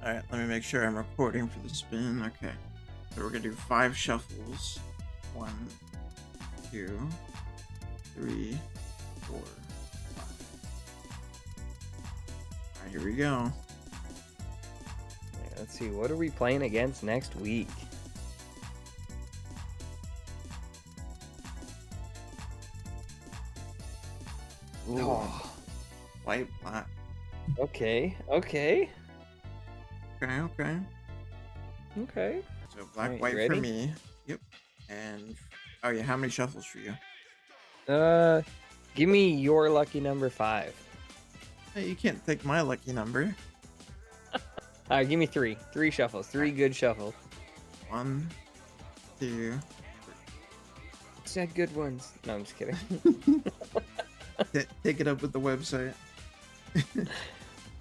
Alright, let me make sure I'm recording for the spin. Okay. So we're gonna do 5 shuffles. 1, 2, 3, 4, 5. Alright, here we go. Let's see, what are we playing against next week? Ooh. Oh. White, black. Okay. Okay. So black, Alright, white ready? for me. Yep. And oh yeah, how many shuffles for you? Give me your lucky number 5. Hey, you can't take my lucky number. Alright, give me 3. 3 shuffles. 3 good shuffles. 1, 2. Said good ones. No, I'm just kidding. Take it up with the website.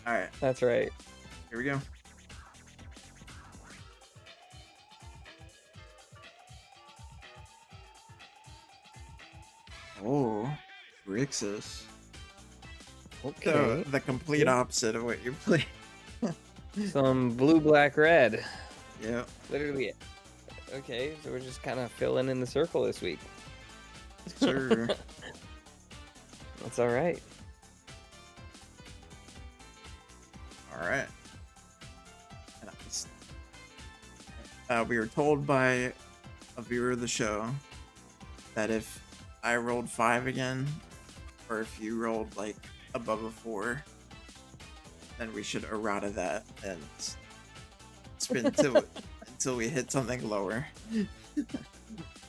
Alright, That's right. here we go. Oh, Grixis. Okay. So, the complete opposite of what you play. Some blue, black, red. Yep. Literally it. Okay, so we're just kind of filling in the circle this week. Sure. That's all right. Alright. We were told by a viewer of the show that if I rolled 5 again, or if you rolled like above a 4, then we should errata that and spin until we hit something lower.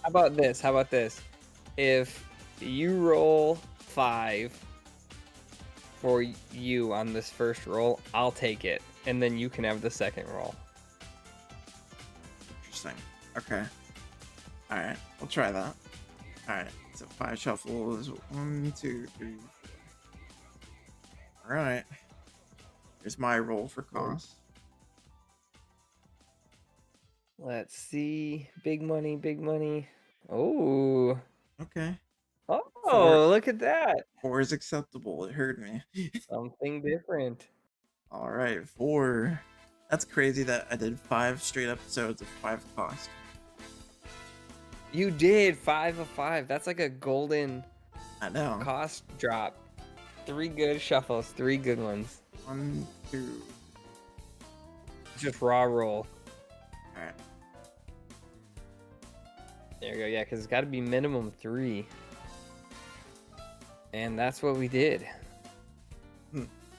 How about this? If you roll 5 for you on this first roll, I'll take it, and then you can have the second roll. Interesting. Okay. Alright, we'll try that. Alright, so 5 shuffles. 1, 2, 3, 4. Alright. Here's my roll for cost. Let's see. Big money, big money. Oh. Okay. Oh, 4. look at that. 4 is acceptable. It hurt me. Something different. Alright, 4. That's crazy that I did 5 straight episodes of 5 cost. You did 5 of 5. That's like a golden I know. cost drop. 3 good shuffles, 3 good ones. 1, 2. Just raw roll. Alright. There you go. Yeah, because it's got to be minimum 3. And that's what we did.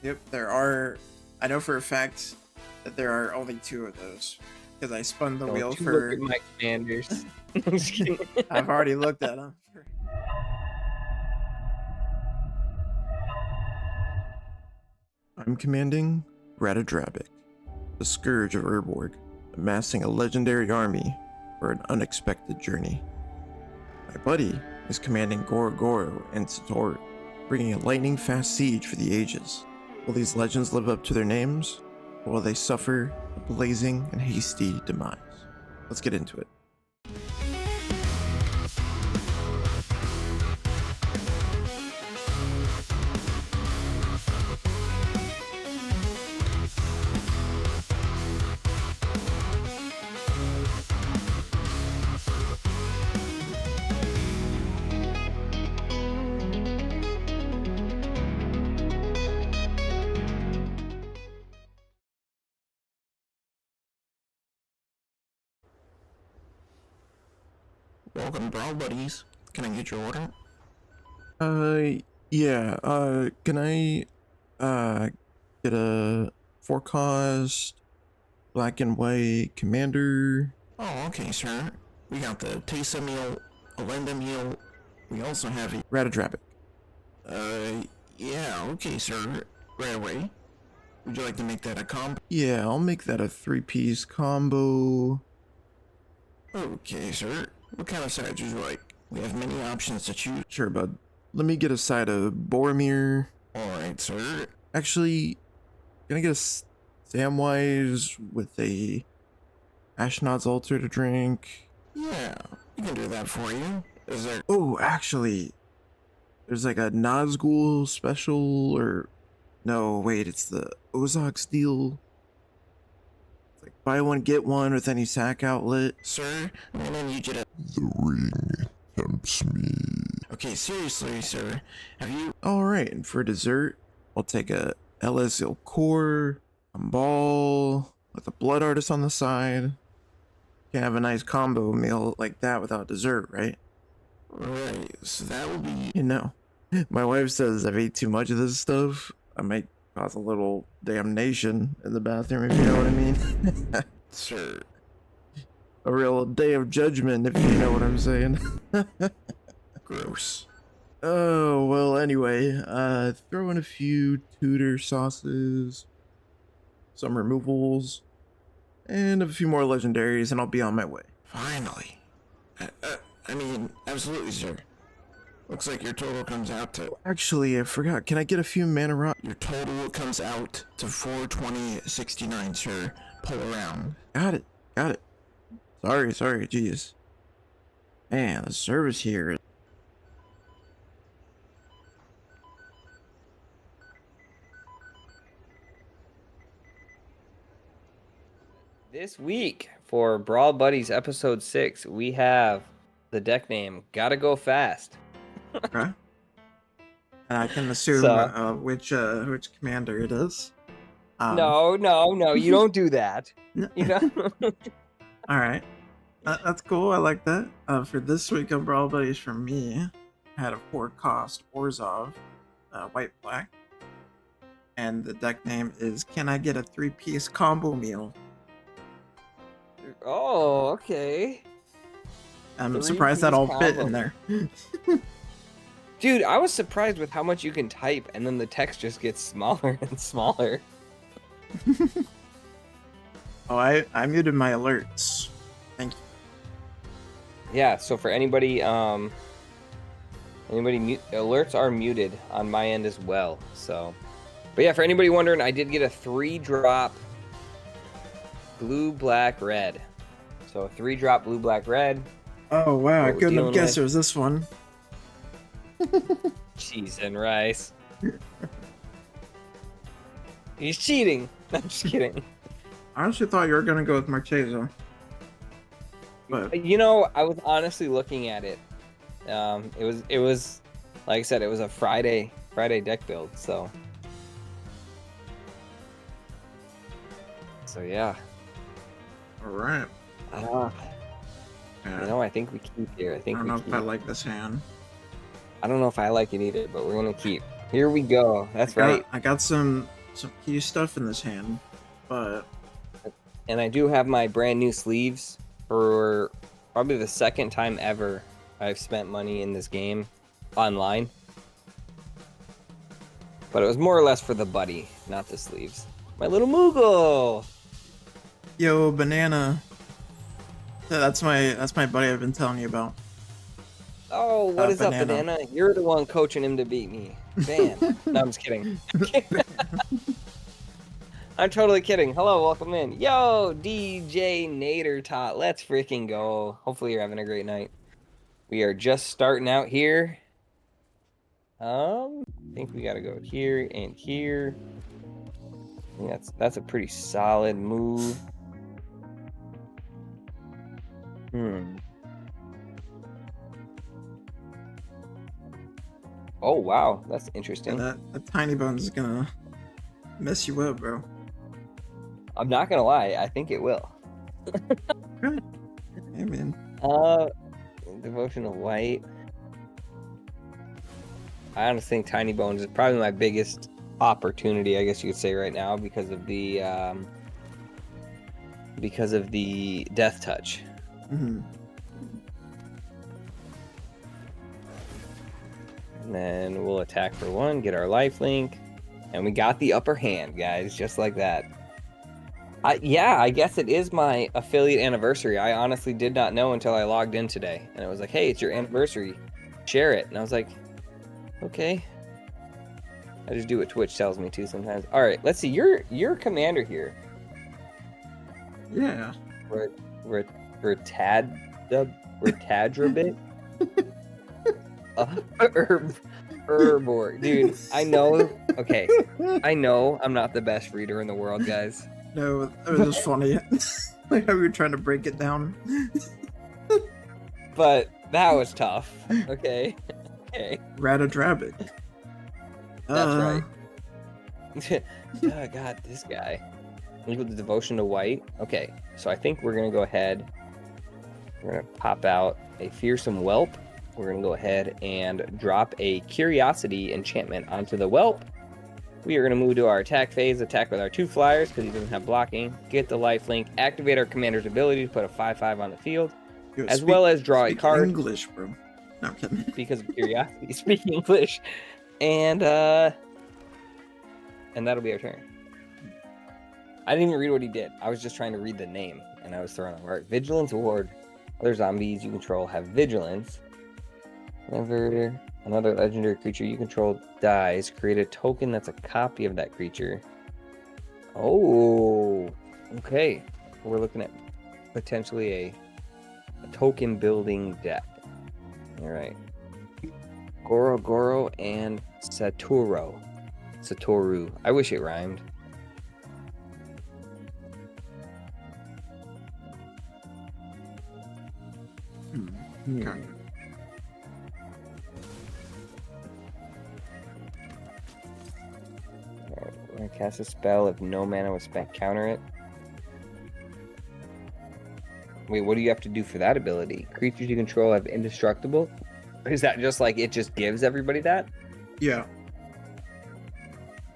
Yep, there are. I know for a fact that there are only 2 of those. Because I spun the wheel Don't you for. look at my commanders. I'm just kidding. I've already looked at them. I'm commanding Ratadrabik, the Scourge of Urborg, amassing a legendary army for an unexpected journey. My buddy is commanding Goro and Satoru, bringing a lightning-fast siege for the ages. Will these legends live up to their names, or will they suffer a blazing and hasty demise? Let's get into it. Welcome, Brawl Buddies. Can I get your order? Yeah, can I, get a 4 cost, black and white commander? Oh, okay, sir. We got the Teysa meal, a Lenda meal. We also have a... Ratadrabik. Yeah, okay, sir. Right away. Would you like to make that a combo? Yeah, I'll make that a 3-piece combo. Okay, sir. What kind of sides would you like? We have many options to choose. Sure, bud. Let me get a side of Boromir. Alright, sir. Actually, can I get a Samwise with a Ashnod's Altar to drink? Yeah, we can do that for you. Is there... Oh, actually, there's like a Nazgul special, or... No, wait, it's the Ozok Steel. like buy one get one with any sack outlet. Sir, I'm gonna need you to... The ring tempts me. Okay, seriously, sir. Have you... All right, and for dessert, I'll take a Elas il-Kor, a ball with a blood artist on the side. Can't have a nice combo meal like that without dessert, right? Right, so that will be... You know, my wife says I've ate too much of this stuff. I might cause a little damnation in the bathroom, if you know what I mean. Sir. A real day of judgment, if you know what I'm saying. Gross. Oh, well, anyway, throw in a few Tudor sauces, some removals, and a few more legendaries, and I'll be on my way. Finally. I mean, absolutely, sir. Looks like your total comes out to... Actually, I forgot. Can I get a few mana rock? Your total comes out to 420.69, sir. Pull around. Got it. Sorry, jeez. Man, the service here. This week for Brawl Buddies episode 6, we have the deck name Gotta Go Fast. Okay. I can assume which commander it is. No, you don't do that. You know? All right. That's cool. I like that. For this week on Brawl Buddies from me, I had a 4-cost Orzhov, white-black. And the deck name is Can I Get a 3-piece Combo Meal? Oh, okay. I'm surprised that all fit in there. Dude, I was surprised with how much you can type, and then the text just gets smaller and smaller. Oh, I muted my alerts. Thank you. Yeah, so for anybody, alerts are muted on my end as well. So, but yeah, for anybody wondering, I did get a 3-drop blue, black, red. So a 3-drop blue, black, red. Oh wow, I couldn't have guessed it was this one. Cheese and rice. He's cheating. I'm just kidding. I honestly thought you were gonna go with Marchesa. But You know, I was honestly looking at it. It was like I said, it was a Friday deck build, so yeah. alright. You know, I think we keep here. I don't know if I like this hand. I don't know if I like it either, but we're gonna keep. Here we go. That's right. I got some key stuff in this hand, but And I do have my brand new sleeves for probably the second time ever I've spent money in this game online. But it was more or less for the buddy, not the sleeves. My little Moogle! yo, banana. That's my buddy I've been telling you about. Oh, what is Banana. up, Banana? You're the one coaching him to beat me. Bam. No, I'm just kidding. I'm totally kidding. Hello, welcome in. Yo, DJ Nader Tot. Let's freaking go. Hopefully you're having a great night. We are just starting out here. I think we gotta go here and here. I think that's a pretty solid move. Oh wow, that's interesting. Yeah, that tiny bones is gonna mess you up, bro. I'm not gonna lie, I think it will. Hey man. Devotion of White. I honestly think Tiny Bones is probably my biggest opportunity, I guess you could say, right now because of the Death Touch. Mm-hmm. And then we'll attack for 1, get our lifelink, and we got the upper hand, guys, just like that. Yeah, I guess it is my affiliate anniversary. I honestly did not know until I logged in today, and it was like, hey, it's your anniversary, share it. And I was like, okay. I just do what Twitch tells me to sometimes. All right, let's see. You're commander here. Yeah. Ratadrabik of Urborg. Dude, I know. Okay, I know I'm not the best reader in the world, guys. No, it was just funny. Like how we were trying to break it down. But that was tough. Okay. Okay. Ratadrabik. That's right. Oh god, this guy. Equal to devotion to white. Okay, so I think we're gonna go ahead. We're gonna pop out a fearsome whelp. We're gonna go ahead and drop a curiosity enchantment onto the whelp. We are gonna move to our attack phase, attack with our 2 flyers because he doesn't have blocking. Get the lifelink, activate our commander's ability to put a 5/5 on the field, Yo, as well as draw a speak card English, bro. No, I'm kidding. because of curiosity. Speak English, and that'll be our turn. I didn't even read what he did. I was just trying to read the name, and I was throwing on right. Vigilance Ward. Other zombies you control have vigilance. Whenever another legendary creature you control dies, create a token that's a copy of that creature. Oh, okay. We're looking at potentially a token building deck. All right. Goro, and Satoru. I wish it rhymed. Okay. Alright, we're gonna cast a spell. If no mana was spent, counter it. Wait, what do you have to do for that ability? Creatures you control have indestructible? Is that just like it just gives everybody that? Yeah.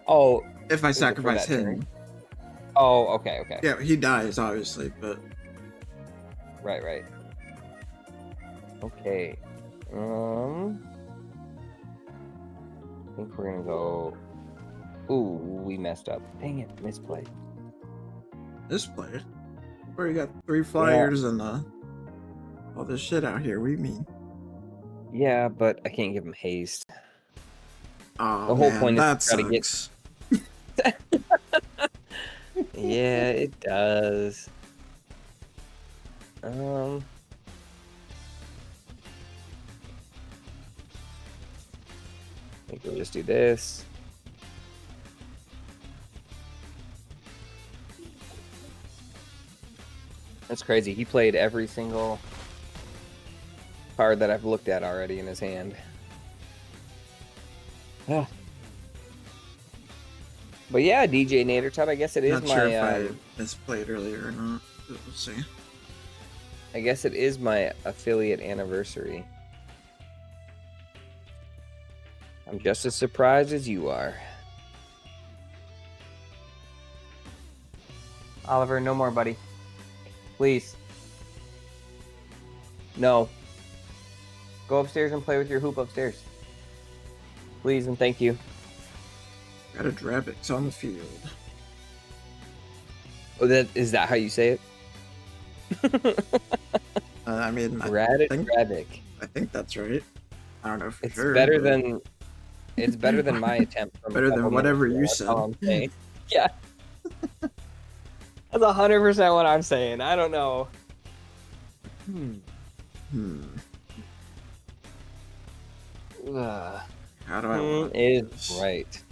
Oh, If I is it for sacrifice that him. turn? Oh, okay. Yeah, he dies, obviously, but Right. Okay. I think we're gonna go. Ooh, we messed up. Dang it, misplay. this player. Where you got 3 flyers and all this shit out here. What do you mean? Yeah, but I can't give him haste. Oh, The whole man, point is that to try to get- sucks. Yeah, it does. I think we'll just do this. That's crazy. He played every single card that I've looked at already in his hand. Ah. But yeah, DJ Nadertub, I guess it is Not sure my. if I misplayed earlier or not. But we'll see. I guess it is my affiliate anniversary. I'm just as surprised as you are. Oliver, no more, buddy. Please. No. Go upstairs and play with your hoop upstairs. Please and thank you. Ratadrabik's on the field. Oh, is that how you say it? I mean, Ratadrabik. I think that's right. I don't know for It's sure. better but- than it's better than my attempt. From a Better than couple whatever minutes you ago. That's all said. I'm saying. Yeah. That's 100% what I'm saying. I don't know. Ugh. How do I Who want is this? right?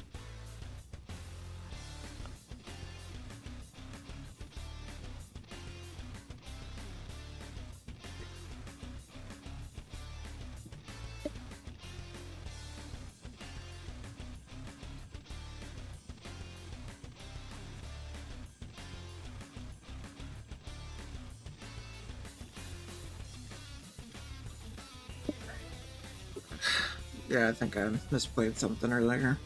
Yeah, I think I misplayed something earlier.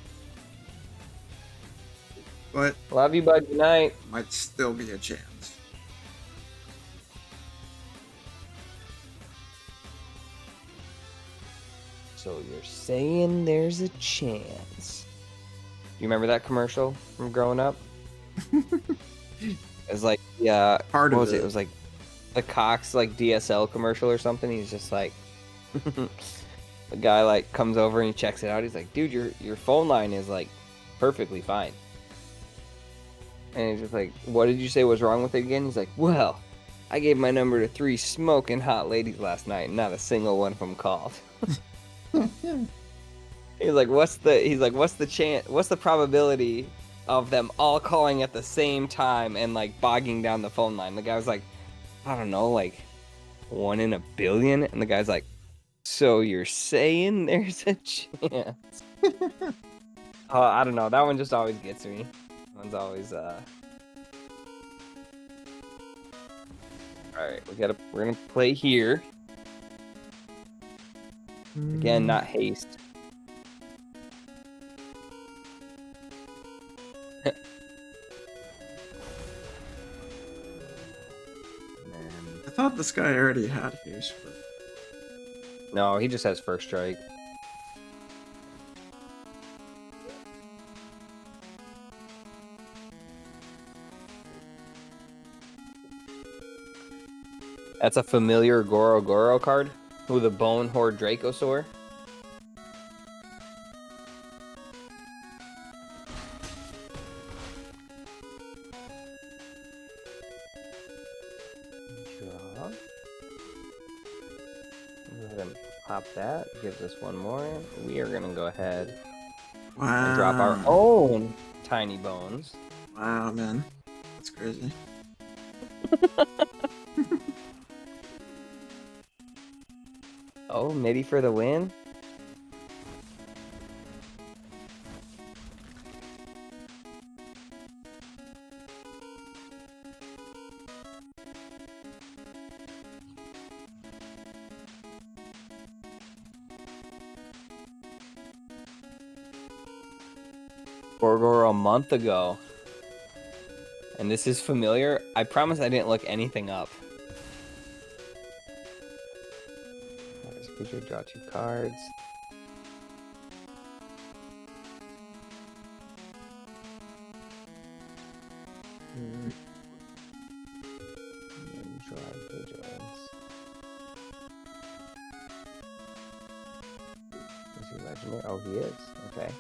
But Love you, bud. Good night. might still be a chance. So you're saying there's a chance? You remember that commercial from growing up? It's like, yeah, Part what of was it? it. It was like the Cox like DSL commercial or something. He's just like, the guy like comes over and he checks it out. He's like, dude, your phone line is like perfectly fine. And he's just like, what did you say was wrong with it again? He's like, well, I gave my number to 3 smoking hot ladies last night, and not a single one of them called. He's like, what's the chance? What's the probability of them all calling at the same time and like bogging down the phone line. The guy was like, I don't know, like 1 in a billion, and the guy's like, so you're saying there's a chance? I don't know. That one just always gets me. That one's always All right, we're gonna play here. Again, not haste. I thought this guy already had haste, but No, he just has first strike. That's a familiar Goro card with a Bone Horde Dracosaur. Draw. Go ahead and pop that. Gives us one more. We are gonna go ahead and drop our own tiny bones. Wow, man, that's crazy. Oh, Mity for the win. Goro a month ago. And this is familiar. I promise I didn't look anything up. Creature, draw 2 cards. And draw Vigilance. Is he legendary? Oh, he is. Okay.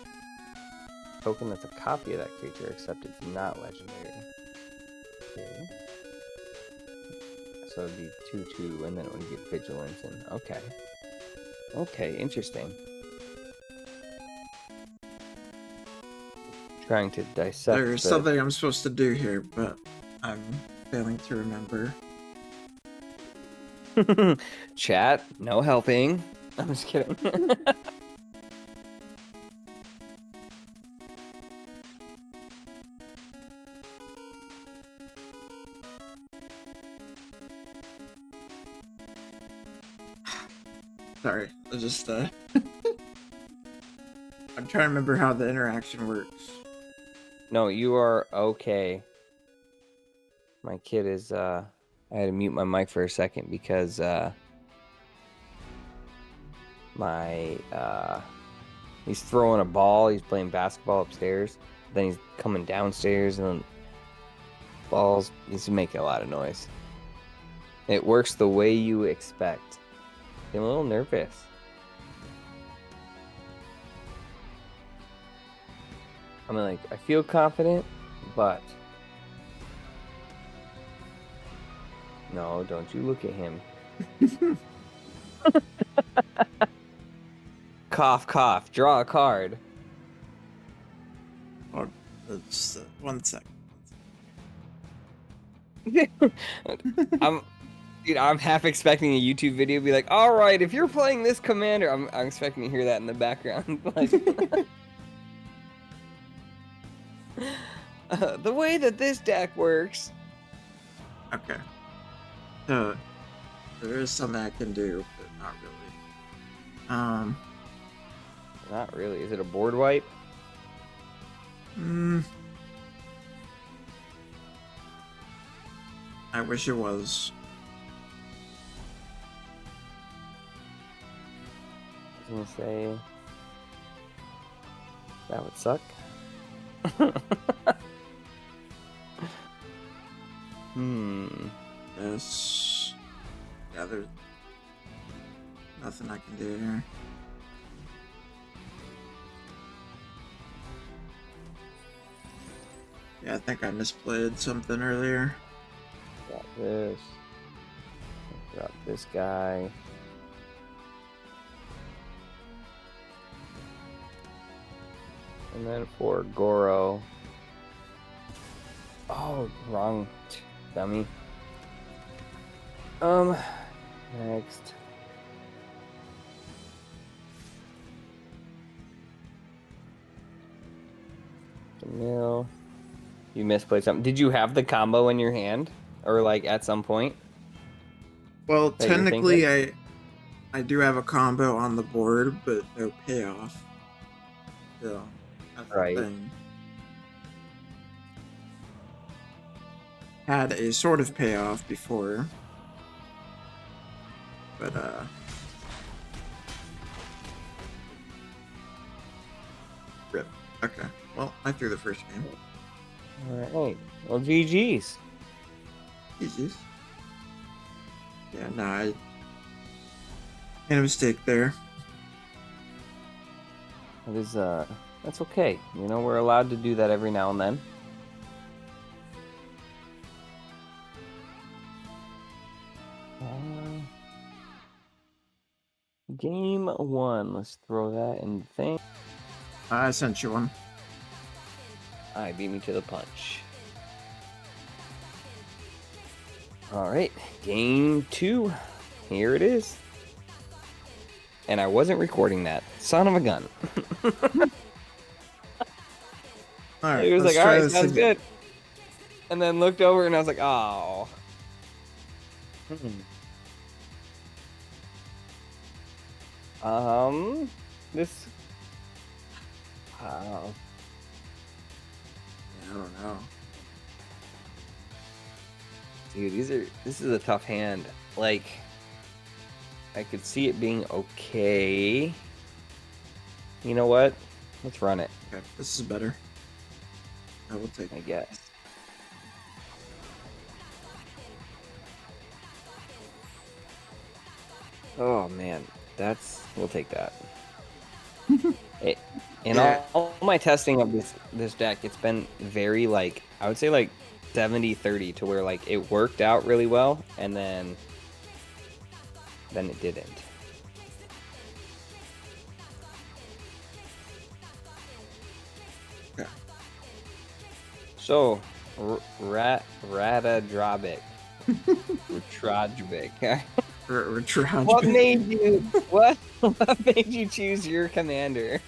Token that's a copy of that creature, except it's not legendary. Okay. So it'd be 2/2, and then it would get Vigilance, and okay. Okay, interesting. Trying to dissect. There's something I'm supposed to do here, but I'm failing to remember. Chat, no helping. I'm just kidding. Sorry, I just I'm trying to remember how the interaction works. No, you are okay. My kid is I had to mute my mic for a second because he's throwing a ball, he's playing basketball upstairs, then he's coming downstairs and then he's making a lot of noise. It works the way you expect. I'm a little nervous. I mean, like, I feel confident, but... No, don't you look at him. Cough, cough. Draw a card. Oh, just 1 second. I'm half expecting a YouTube video to be like, all right, if you're playing this commander, I'm expecting to hear that in the background. Like, the way that this deck works. Okay. So there is something I can do, but not really. Not really. Is it a board wipe? I wish it was. I was gonna say that would suck. Yes. Yeah, there's nothing I can do here. Yeah, I think I misplayed something earlier. Got this. Drop this guy. And then for Goro, Oh, wrong. Dummy. Next. Mill. You misplayed something. Did you have the combo in your hand? Or like at some point? Well, that you're technically, thinking? I do have a combo on the board, but no payoff. So, that's Right. the thing. Had a sort of payoff before, but rip. Okay. Well, I threw the first game. Alright. Well, GG's. Easy. Yeah, no, I made a mistake there. It is, that's okay. You know, we're allowed to do that every now and then. Game 1. Let's throw that in the thing. I sent you one. I beat me to the punch. Alright, game 2. Here it is. And I wasn't recording that. Son of a gun. All right. He was let's like, try alright, this sounds again. good. And then looked over and I was like, oh. This. Yeah, I don't know. Dude, this is a tough hand. Like, I could see it being okay. You know what? Let's run it, Okay, this is better. I will take I it. guess. Oh man, we'll take that. In Yeah. all my testing of this deck, it's been very like, I would say like 70-30 to where like it worked out really well and then it didn't. Okay. So, Ratadrabik. Ratadrabik. What made you what made you choose your commander?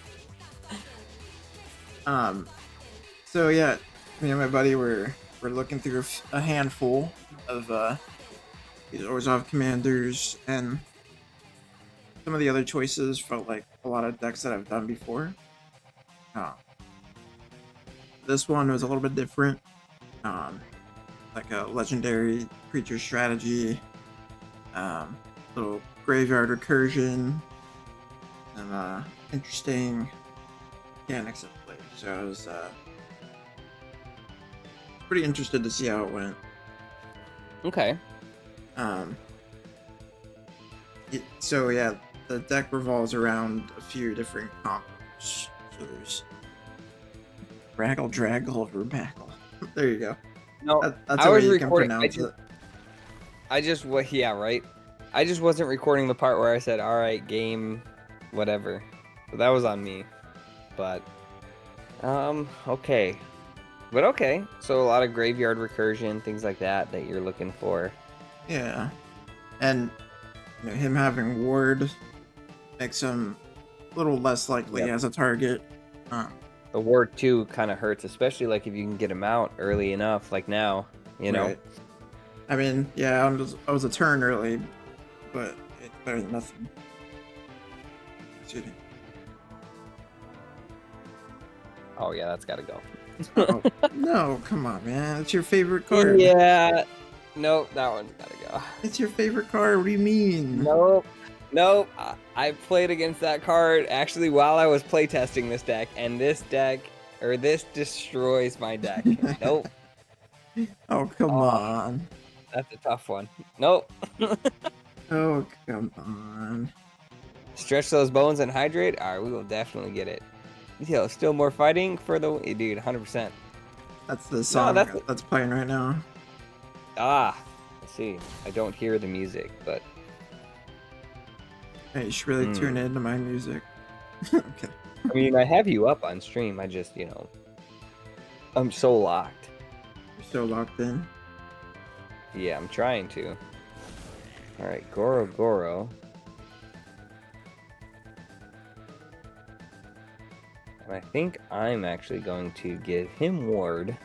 So yeah, me and my buddy were looking through a handful of these Orzhov commanders, and some of the other choices felt like a lot of decks that I've done before. This one was a little bit different. Like a legendary creature strategy, little graveyard recursion, and interesting mechanics at play. So I was pretty interested to see how it went. Okay. So yeah, the deck revolves around a few different combos. So there's Raggle, Draggle, Verbackle. There you go. No, That's I the way was you can recording. pronounce it. Yeah, right. I just wasn't recording the part where I said, "All right, game, whatever." So that was on me. But okay. But okay. So a lot of graveyard recursion, things like that you're looking for. Yeah, and him having Ward makes him a little less likely as a target. The ward 2 kind of hurts, especially like if you can get him out early enough, like now, you know. Right. I mean, yeah, I was a turn early, but it's better than nothing. Excuse me. Oh yeah, that's gotta go. Oh, no, come on, man. It's your favorite card. Yeah. Nope, that one's gotta go. It's your favorite card. What do you mean? Nope. I played against that card actually while I was playtesting this deck, and this destroys my deck. Nope. Oh, come on. That's a tough one. Nope. Oh, come on. Stretch those bones and hydrate. All right, we will definitely get it. Yeah, still more fighting for the dude. 100%. That's the song that's that's playing right now. Let's see. I don't hear the music, but Hey, you should really tune into my music. Okay. I mean, I have you up on stream. I just, I'm so locked. You're so locked in. Yeah, I'm trying to. Alright, Goro. And I think I'm actually going to give him Ward.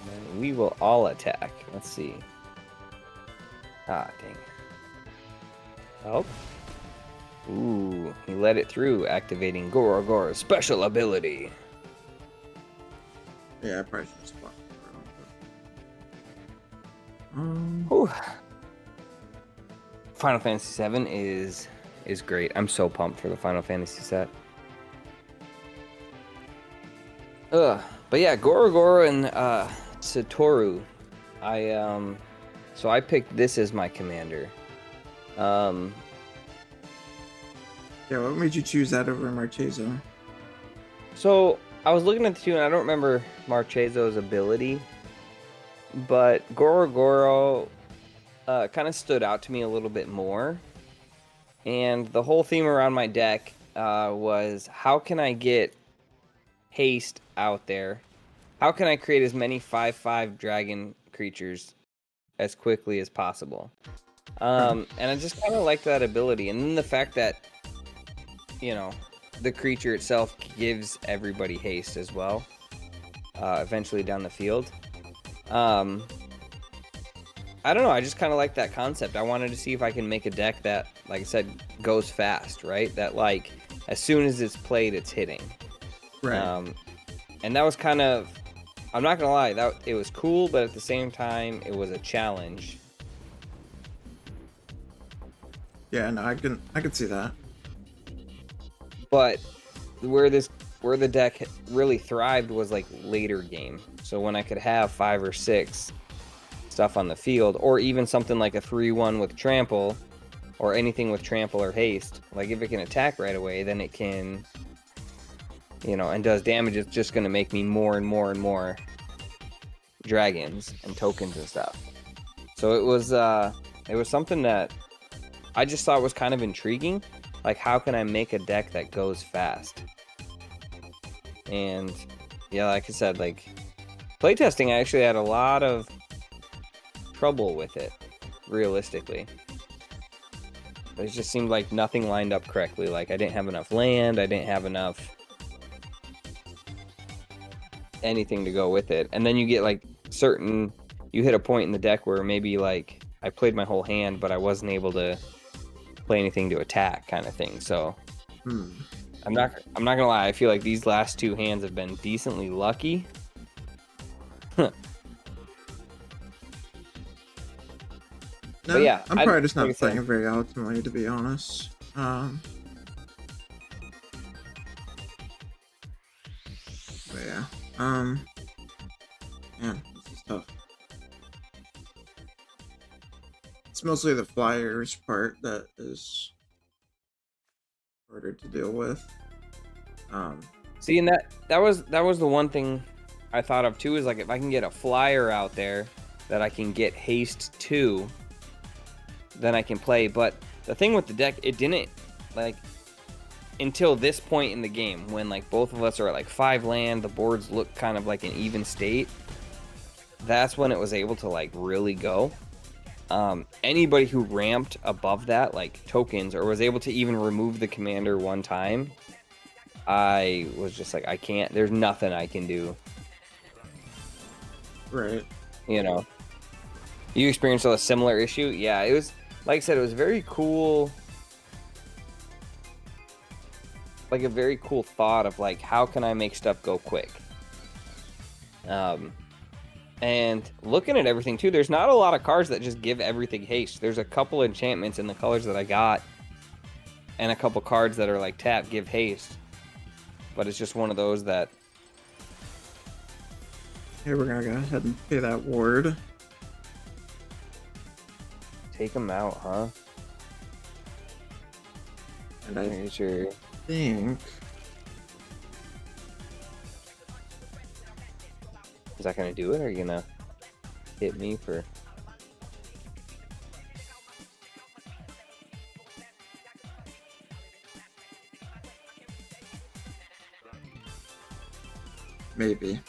And then we will all attack. Let's see. Ah, dang. Oh. Ooh, he let it through, activating Goro's special ability. Yeah, I probably should just block. Whew. Final Fantasy VII is great. I'm so pumped for the Final Fantasy set. But yeah, Goro and Satoru. So I picked this as my commander. Yeah, what made you choose that over Marchezo? So I was looking at the two, and I don't remember Marchezo's ability, but Goro kind of stood out to me a little bit more. And the whole theme around my deck was, how can I get haste out there? How can I create as many 5/5 dragon creatures as quickly as possible? And I just kind of liked that ability. And then the fact that, you know, the creature itself gives everybody haste as well, eventually down the field. I don't know, I just kind of like that concept. I wanted to see if I can make a deck that, like I said, goes fast, right? That, like, as soon as it's played, it's hitting. Right. And that was kind of, I'm not gonna lie, that it was cool, but at the same time, it was a challenge. Yeah, no, I can see that. But where the deck really thrived was like later game. So when I could have 5 or 6 stuff on the field, or even something like a 3/1 with trample, or anything with trample or haste, like if it can attack right away, then it can, you know, and does damage. It's just going to make me more and more and more dragons and tokens and stuff. So it was something that I just thought was kind of intriguing. Like, how can I make a deck that goes fast? And yeah, like I said, like, playtesting, I actually had a lot of trouble with it, realistically. It just seemed like nothing lined up correctly. Like, I didn't have enough land, I didn't have enough anything to go with it. And then you get, like, you hit a point in the deck where maybe, like, I played my whole hand, but I wasn't able to play anything to attack, kind of thing. So I'm not gonna lie, I feel like these last 2 hands have been decently lucky. No, But yeah, I'm probably just like I not said, playing very optimally, to be honest. But yeah, man, this is tough. It's mostly the flyers part that is harder to deal with. See, and that was the one thing I thought of too, is like, if I can get a flyer out there that I can get haste to, then I can play. But the thing with the deck, it didn't, like, until this point in the game, when like both of us are at like 5 land, the boards look kind of like an even state, that's when it was able to like really go. Anybody who ramped above that, like tokens, or was able to even remove the commander one time, I was just like, I can't, there's nothing I can do. Right. You know, you experienced a similar issue? Yeah, it was, like I said, it was very cool. Like a very cool thought of like, how can I make stuff go quick? And looking at everything too, there's not a lot of cards that just give everything haste. There's a couple enchantments in the colors that I got, and a couple cards that are like tap, give haste. But it's just one of those that... Here, we're gonna go ahead and pay that ward. Take them out, huh? And I Here's your... think... Is that gonna do it, or are you gonna hit me for... Maybe.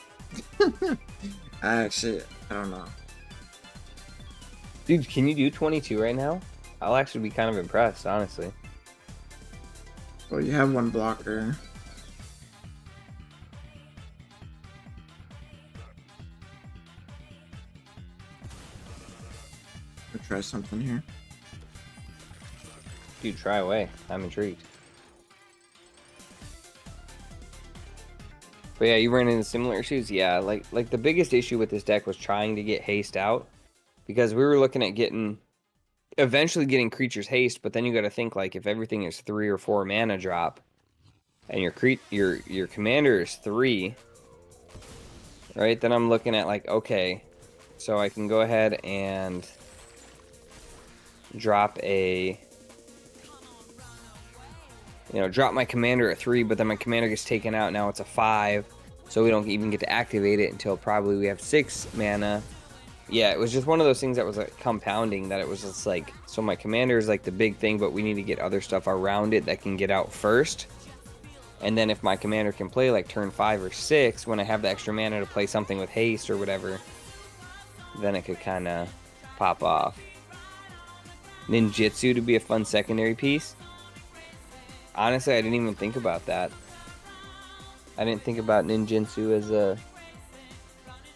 I don't know. Dude, can you do 22 right now? I'll actually be kind of impressed, honestly. Well, you have one blocker. I'll try something here. Dude, try away. I'm intrigued. But yeah, you ran into similar issues. Yeah, like the biggest issue with this deck was trying to get haste out, because we were looking at eventually getting creatures haste, but then you got to think, like, if everything is 3 or 4 mana drop, and your commander is 3, right? Then I'm looking at, like, okay, so I can go ahead and drop drop my commander at 3, but then my commander gets taken out. Now it's a 5, so we don't even get to activate it until probably we have 6 mana. Yeah, it was just one of those things that was like compounding, that it was just like, so my commander is like the big thing, but we need to get other stuff around it that can get out first. And then if my commander can play like turn 5 or 6, when I have the extra mana to play something with haste or whatever, then it could kind of pop off. Ninjutsu to be a fun secondary piece. Honestly, I didn't even think about that. I didn't think about ninjutsu as a...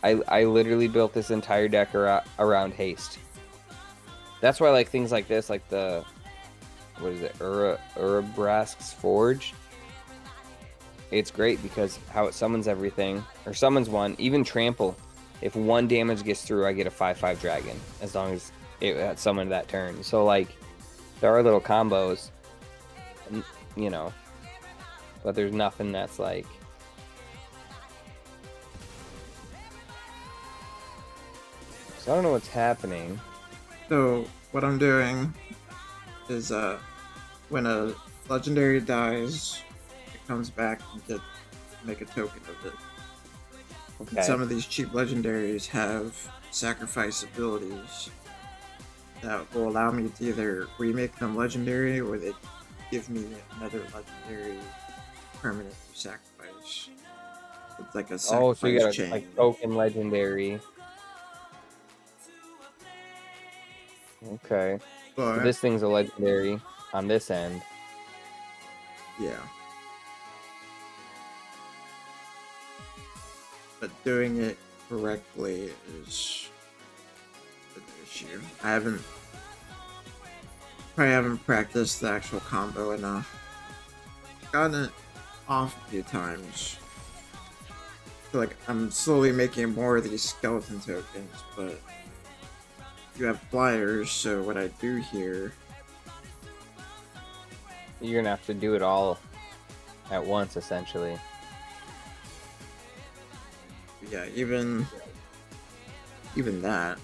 I literally built this entire deck around haste. That's why, like, things like this, like the... What is it? Urabrask's Forge. It's great because how it summons everything. Or summons one. Even Trample. If 1 damage gets through, I get a 5/5 dragon. As long as it had summoned that turn. So, like, there are little combos. You know. But there's nothing that's, like... So I don't know what's happening. So what I'm doing is when a legendary dies, it comes back to make a token of it. Okay. And some of these cheap legendaries have sacrifice abilities that will allow me to either remake them legendary, or they give me another legendary permanent sacrifice. It's like a sacrifice so you got a chain. like token legendary. Okay. But, So this thing's a legendary on this end. yeah. But doing it correctly is an issue. I probably haven't practiced the actual combo enough. Gotten it off a few times. I feel like I'm slowly making more of these skeleton tokens, but you have flyers, so what I do here... You're gonna have to do it all at once, essentially. Yeah, even that.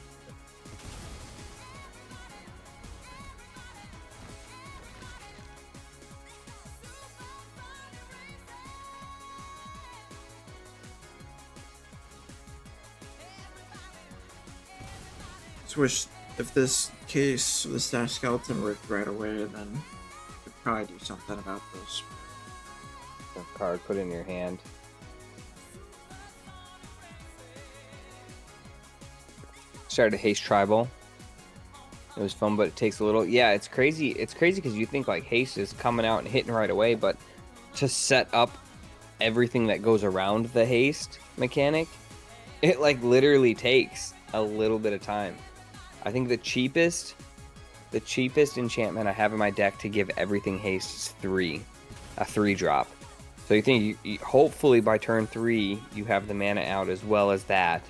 Wish if this case, the stash skeleton worked right away, then I could probably do something about this. A card put in your hand. Started Haste Tribal. It was fun, but it takes a little... Yeah, it's crazy. It's crazy because you think like Haste is coming out and hitting right away, but to set up everything that goes around the Haste mechanic, it like literally takes a little bit of time. I think the cheapest enchantment I have in my deck to give everything haste is 3, a 3-drop. So you think you hopefully by turn 3 you have the mana out as well as that,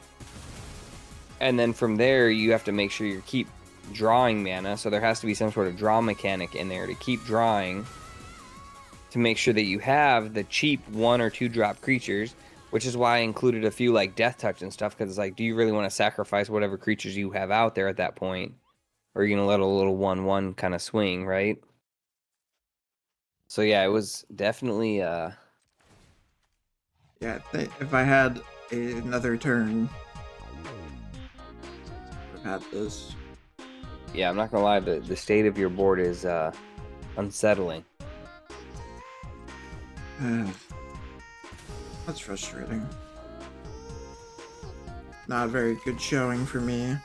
and then from there you have to make sure you keep drawing mana. So there has to be some sort of draw mechanic in there to keep drawing, to make sure that you have the cheap 1 or 2 drop creatures. Which is why I included a few like Death Touch and stuff, because it's like, do you really want to sacrifice whatever creatures you have out there at that point? Or are you going to let a little 1/1 kind of swing, right? So yeah, it was definitely... Yeah, I think if I had another turn, I've had this. Yeah, I'm not going to lie, the state of your board is unsettling. That's frustrating. not a very good showing for me.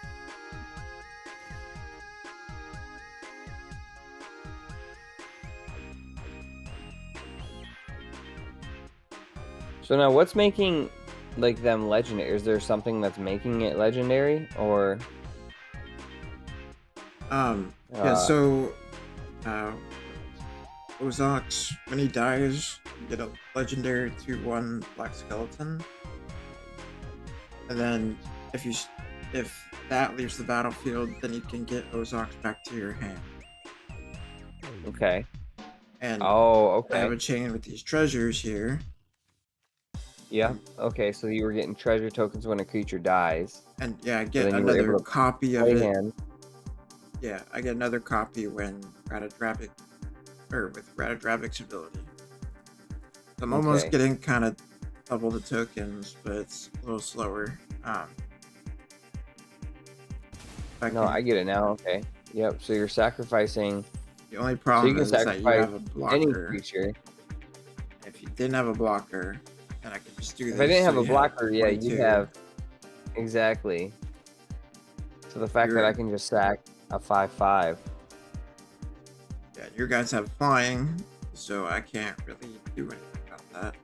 So now, what's making like them legendary? Is there something that's making it legendary, or? Yeah, so Ozox, when he dies, you get a legendary 2/1 Black Skeleton. And then if that leaves the battlefield, then you can get Ozox back to your hand. Okay. And Oh, I have okay. a chain with these treasures here. Yeah. Okay. So you were getting treasure tokens when a creature dies. And yeah, I So get then you were another able to copy of play it. hand. Yeah, I get another copy when Ratadrabik, or with Ratadrabik's ability. I'm almost Okay. getting kind of double the tokens, but it's a little slower. No, I get it now. Okay. Yep. So you're sacrificing. The only So you problem can is that you sacrifice have a any blocker. creature. If you didn't have a blocker, then I could just do this. If I didn't have so a you blocker, yeah, 22. you have exactly. So the fact that I can just sack a 5/5. Yeah, your guys have flying, so I can't really do anything about that.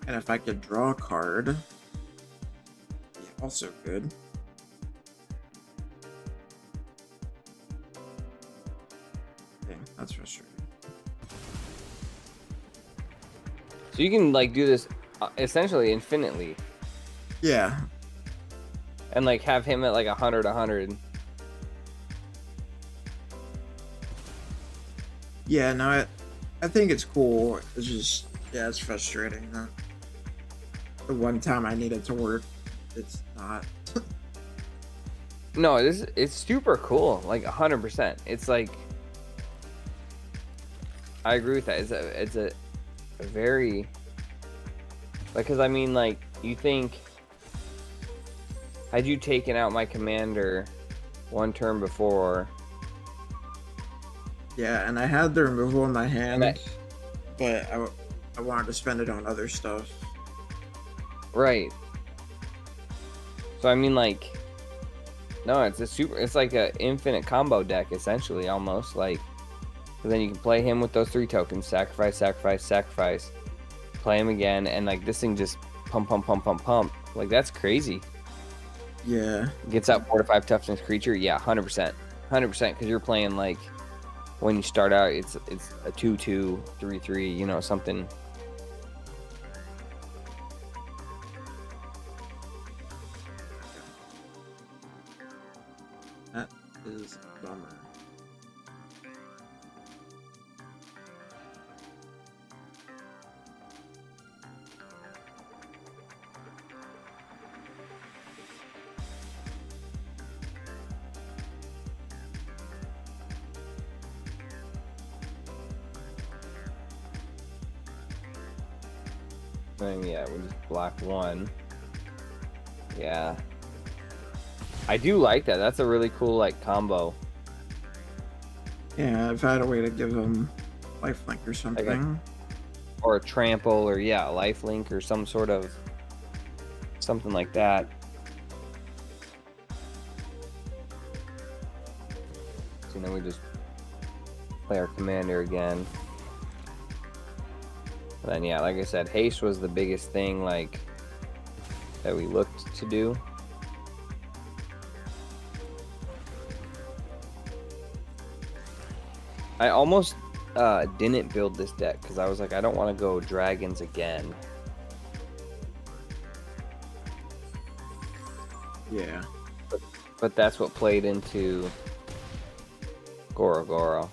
And if I could draw a card, yeah, also good. Okay, that's frustrating. So you can like do this essentially infinitely, Yeah, and like have him at like 100. yeah, no, I think it's cool. It's just, yeah, it's frustrating that the one time I need it to work, it's not. No, it's super cool. Like 100%. It's like I agree with that. It's a very like, because I mean, like, you think had you taken out my commander one turn before, Yeah, and I had the removal in my hand, And but I wanted to spend it on other stuff. right? So I mean, like, no, it's like a infinite combo deck essentially, almost like. But then you can play him with those 3 tokens, sacrifice, sacrifice, sacrifice, play him again, and like this thing just pump. Like, that's crazy. Yeah, Gets out 4 to 5 toughness creature. Yeah, 100%, 100%. Because you're playing like when you start out, it's a 2/2, 3/3. You know, something. that is a bummer. And yeah, we just block 1. Yeah, I do like that. That's a really cool like combo. Yeah, if I had a way to give him lifelink or something. Or a trample, or yeah, a lifelink, or some sort of something like that. So then we just play our commander again. And then yeah, like I said, haste was the biggest thing like that we looked to do. I almost didn't build this deck because I was like, I don't want to go dragons again. Yeah. But that's what played into Goro.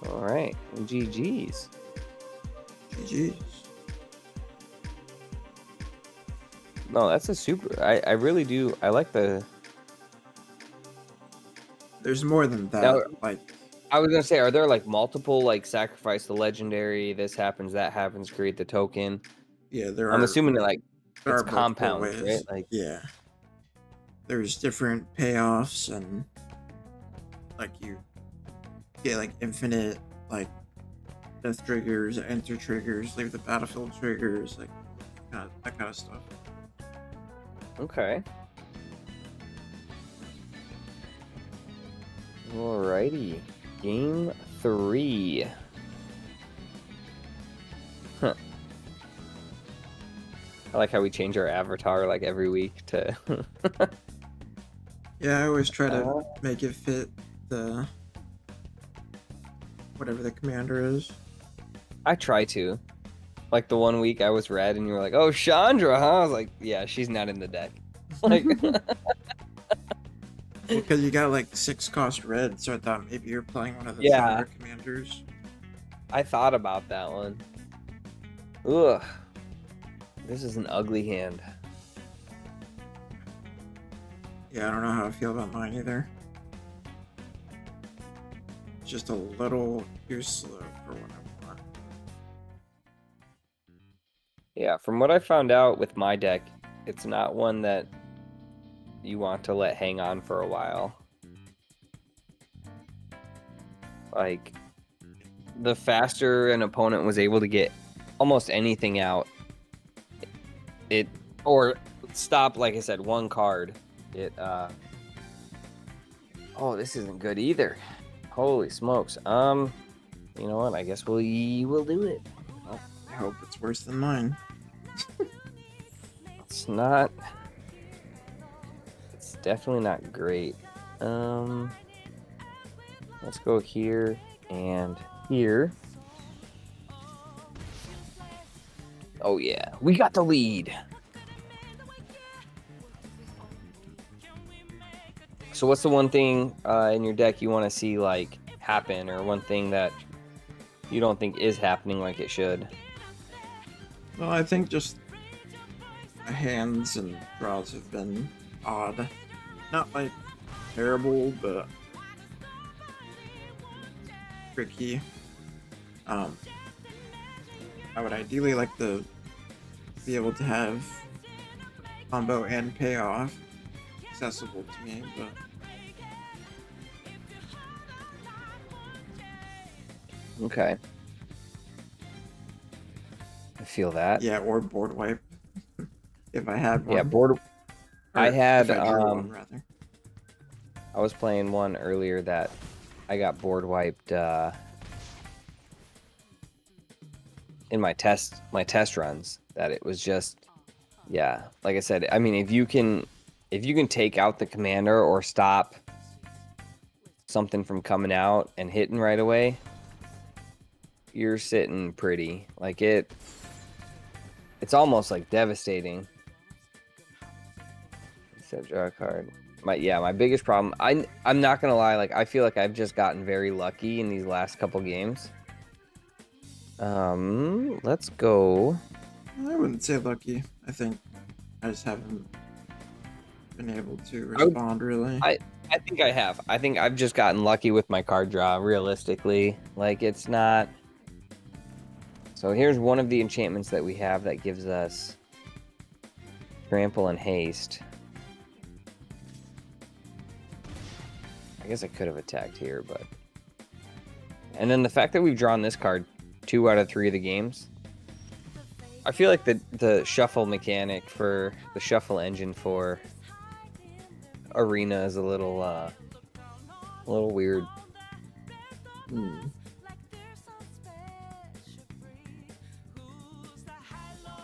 All right, GG's. GG's. No, that's a super. I really do. I like the. There's more than that. Now- like, I was gonna say, are there like multiple like sacrifice the legendary? This happens, that happens. Create the token. yeah, there I'm are. assuming that like there it's are multiple compounds, ways. right? Like Yeah. There's different payoffs, and like you get like infinite like death triggers, enter triggers, leave the battlefield triggers. Like, that kind of stuff. Okay. Alrighty. Game 3. Huh. I like how we change our avatar like every week to Yeah, I always try to make it fit the whatever the commander is. I try to. Like the one week I was red and you were like, "Oh, Chandra, huh?" I was like, "Yeah, she's not in the deck." Like Because you got like 6 cost red, so I thought maybe you're playing one of the Yeah. Thunder commanders. I thought about that one. Ugh. This is an ugly hand. Yeah, I don't know how I feel about mine either. It's just a little too slow for what I want. Yeah, from what I found out with my deck, it's not one that you want to let hang on for a while. Like, the faster an opponent was able to get almost anything out, or stop, like I said, one card, oh, this isn't good either. Holy smokes. You know what? I guess we'll do it. I hope it's worse than mine. It's not. It's definitely not great. Let's go here and here. Oh yeah, we got the lead. So what's the one thing in your deck you want to see like happen, or one thing that you don't think is happening like it should? Well, I think just my hands and draws have been odd. Not like terrible, but tricky. I would ideally like to be able to have combo and payoff accessible to me, but Okay. I feel that. yeah, or board wipe if I had one. Yeah, board. Or I had if I drew one, rather. I was playing one earlier that I got board wiped in my test runs. That it was just, yeah, like I said. I mean, if you can take out the commander or stop something from coming out and hitting right away, you're sitting pretty. Like it's almost like devastating. Said draw a card. My biggest problem. I'm not gonna lie. Like I feel like I've just gotten very lucky in these last couple games. Let's go. I wouldn't say lucky. I think I just haven't been able to respond really. I think I have. I think I've just gotten lucky with my card draw. Realistically, like it's not. So here's one of the enchantments that we have that gives us trample and haste. I guess I could have attacked here, but... And then the fact that we've drawn this card 2 out of 3 of the games, I feel like the shuffle mechanic for the shuffle engine for Arena is a little weird.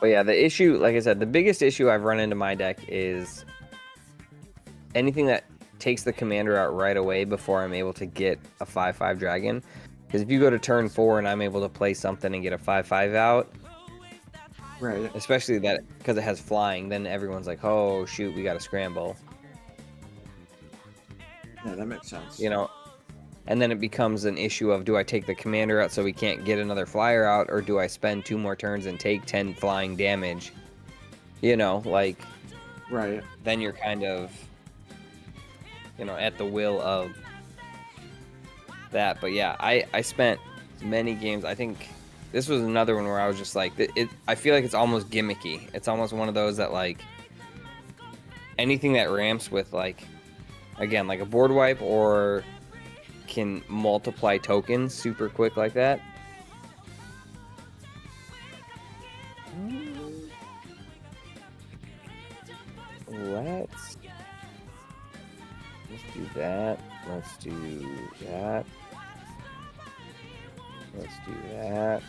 But yeah, the issue, like I said, the biggest issue I've run into my deck is anything that takes the commander out right away before I'm able to get a 5/5 dragon. Because if you go to turn 4 and I'm able to play something and get a 5/5 out, Right. especially that because it has flying, then everyone's like, oh shoot, we got to scramble. Yeah, that makes sense. You know, and then it becomes an issue of, do I take the commander out so we can't get another flyer out, or do I spend 2 more turns and take 10 flying damage? You know, like, Right. then you're kind of, you know, at the will of that. But yeah, I spent many games. I think this was another one where I was just like, I feel like it's almost gimmicky. It's almost one of those that, like, anything that ramps with, like, again, like a board wipe or can multiply tokens super quick like that. do that. Let's do that. Let's do that.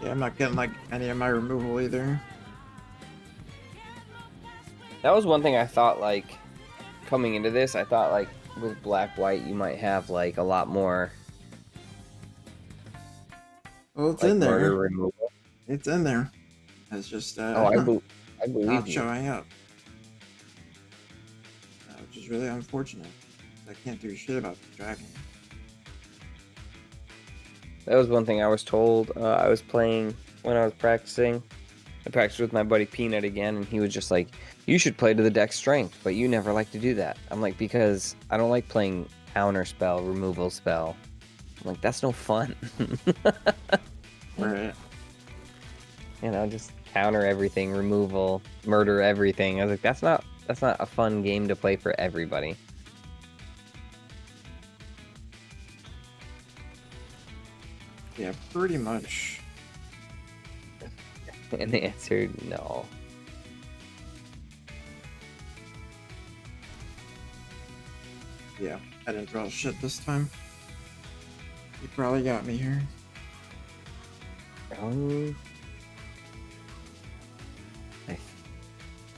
Yeah, I'm not getting like any of my removal either. That was one thing I thought, like, coming into this, I thought, like, with black-white, you might have, like, a lot more, Well, it's like, in murder there. removal. It's in there. It's just Oh, I believe not you. showing up. Which is really unfortunate. I can't do shit about the dragon. That was one thing I was told. I was playing when I was practicing. I practiced with my buddy Peanut again, and he was just like, you should play to the deck strength, but you never like to do that. I'm like, because I don't like playing counter spell, removal spell. I'm like, that's no fun. Right. You know, just counter everything, removal, murder everything. I was like, that's not a fun game to play for everybody. Yeah, pretty much. And the answer, no. Yeah, I didn't draw shit this time. You probably got me here.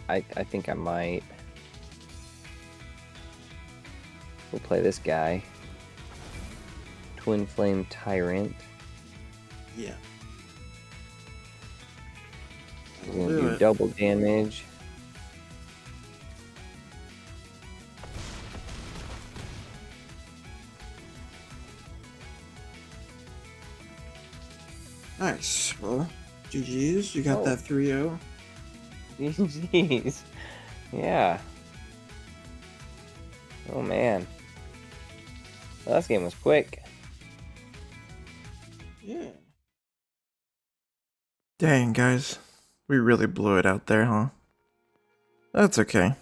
I think I might. We'll play this guy. Twin Flame Tyrant. Yeah. We're gonna do double damage. Nice. Well, GG's. You got Oh. that 3-0. Jeez. Yeah. Oh man. Well, this game was quick. Yeah. Dang, guys. We really blew it out there, huh? That's okay.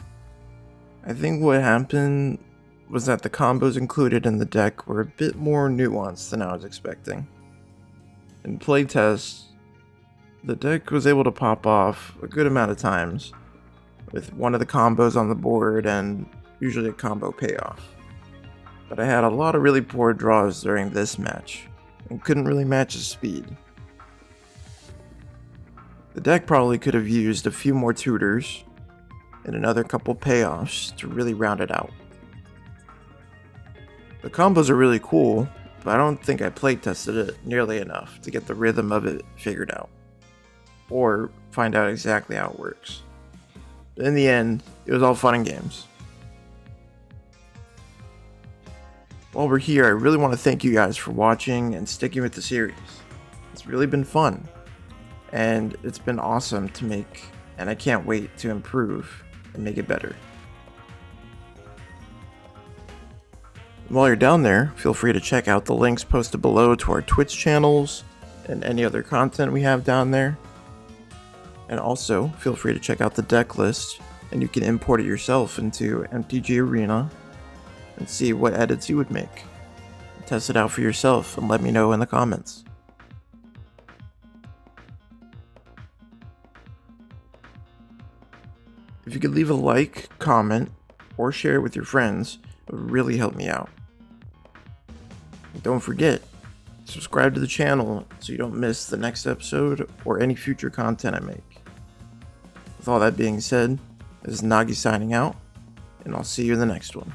I think what happened was that the combos included in the deck were a bit more nuanced than I was expecting. In playtests, the deck was able to pop off a good amount of times, with one of the combos on the board and usually a combo payoff. But I had a lot of really poor draws during this match, and couldn't really match his speed. The deck probably could have used a few more tutors and another couple payoffs to really round it out. The combos are really cool, but I don't think I playtested it nearly enough to get the rhythm of it figured out, or find out exactly how it works. But in the end, it was all fun and games. While we're here, I really want to thank you guys for watching and sticking with the series. It's really been fun, and it's been awesome to make, and I can't wait to improve and make it better. And while you're down there, feel free to check out the links posted below to our Twitch channels and any other content we have down there. And also, feel free to check out the deck list, and you can import it yourself into MTG Arena and see what edits you would make. Test it out for yourself and let me know in the comments. If you could leave a like, comment, or share it with your friends, it would really help me out. And don't forget, subscribe to the channel so you don't miss the next episode or any future content I make. With all that being said, this is Nagi signing out, and I'll see you in the next one.